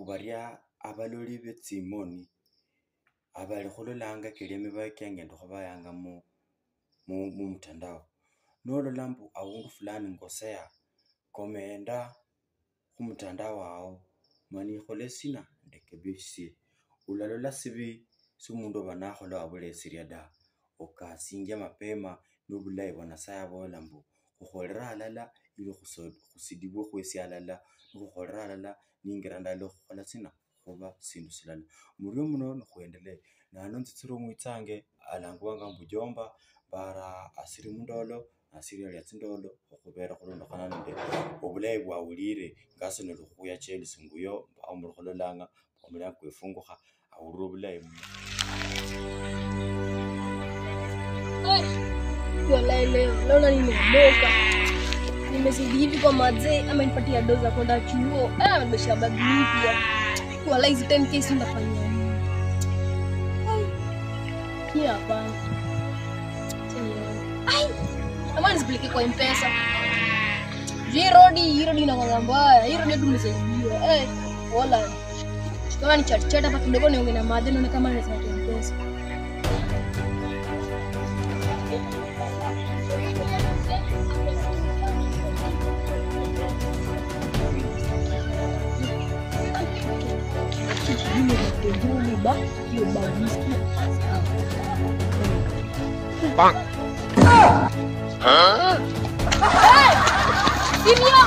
kubaria abaloli betsimoni abali khulolanga keleme bakengenda khubayanga mu mtandao nolola mbu awundu fulani ngosea komenda khumtandao wao mani khole sina ndekebisi ulalola sibi sumundu banakhola abulesiria da okasinja mapema nobulayi bwana saya bola mbu khukholera alala ili khusidibwe khwesi alala khukholera alala ningira ndalo khukhola sina khuba sindu silala murio muno khwendelee nano nzitsiro mwitsange alangwanga mbujomba bara asiri mundolo asiri ali atsindolo okhubera khulondokhana nende obulayi bwawulire ngasonelo khuya Chelsea nguyo mpaka khulolanga omulango kwefungukha awurira obulayi Leo nimeondoka. Nimezidi hivi kwa mazee amenipatia doza kwenda chuo. Amebesha bagi mpya. Wala hizi 10k si ndafanya nini? Ni hapa. Ama nisipeleke kwa M-Pesa. Hii na kwa mbaya. Hii rodi tumesaidia. Wala. Kama ni chat hapa kidogo niongee na madhe naona kama naweza kwa M-Pesa. Bang. Huh? Hey! Simio!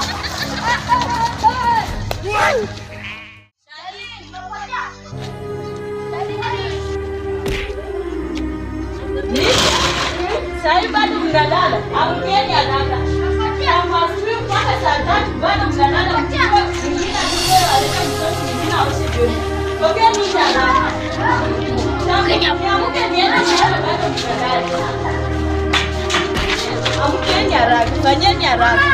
Saya bado mnalala. Amkeni haraka. Kama sio mpaka saa 3 bado mnalala. Mwingine akitoa aleta mtoto mwingine ausije. Pokeni haraka. Amke niende shule bado mnalala. Amkeni haraka. Fanyeni haraka.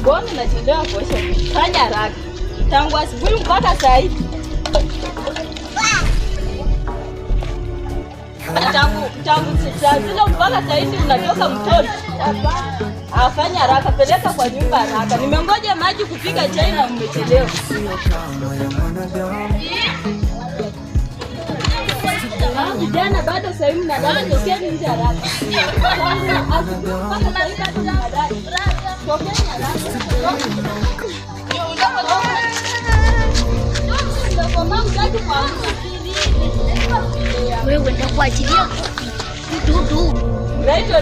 Mbona nachelewa kuosha? Fanya haraka. Tangu asubuhi mpaka saa hii. Tangu saa zile mpaka saa hii unatoka mtoto. Afanya haraka, peleka kwa nyumba haraka. Nimengoja maji kupika chai na mmechelewa. Vijana bado saa hii mnalala, tokeni nje haraka. Mpaka saa hii bado mnalala. Tokeni haraka. Wewe nitakuachilia mdudu. Raito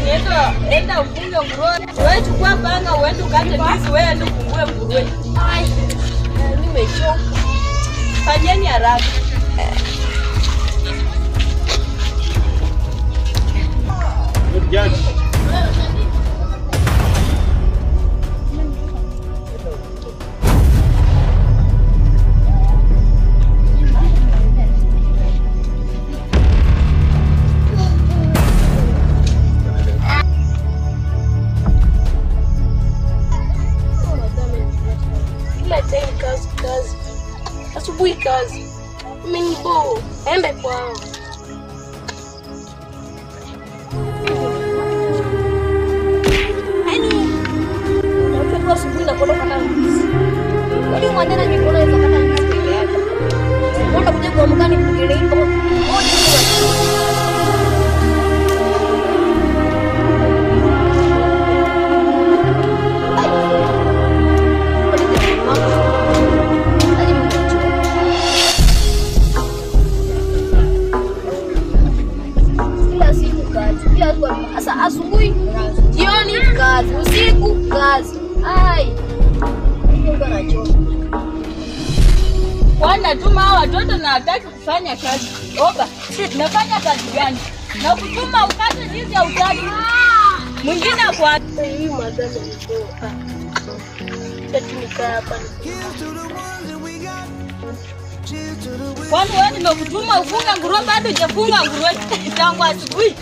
enda ufunge nguruwe. Wewe chukua panga uende ukate ndizi wewe ndio ufungue nguruwe. Nimechoka. Fanyeni haraka. Vijana. Kazi. Asubuhi kazi. Umenibo. Embe kwao. Kwa asubuhi na kono kata ndizi. Wali mwanana mikono hizo kata ndizi peke yake. Mbona kuja kwa mkani kugelea kama Asa asubuhi, jioni kazi, usiku kazi. Mungu anachoka. Wanatuma hao watoto na hataki kufanya kazi. Oba, nafanya kazi gani? Na kutuma ukate ndizi ya utaki. Mwingine kwa hii madhara niko. Sasa nikaa hapa. Kwani wewe nimekutuma ufunga nguruwe bado hujafunga nguruwe tangu asubuhi?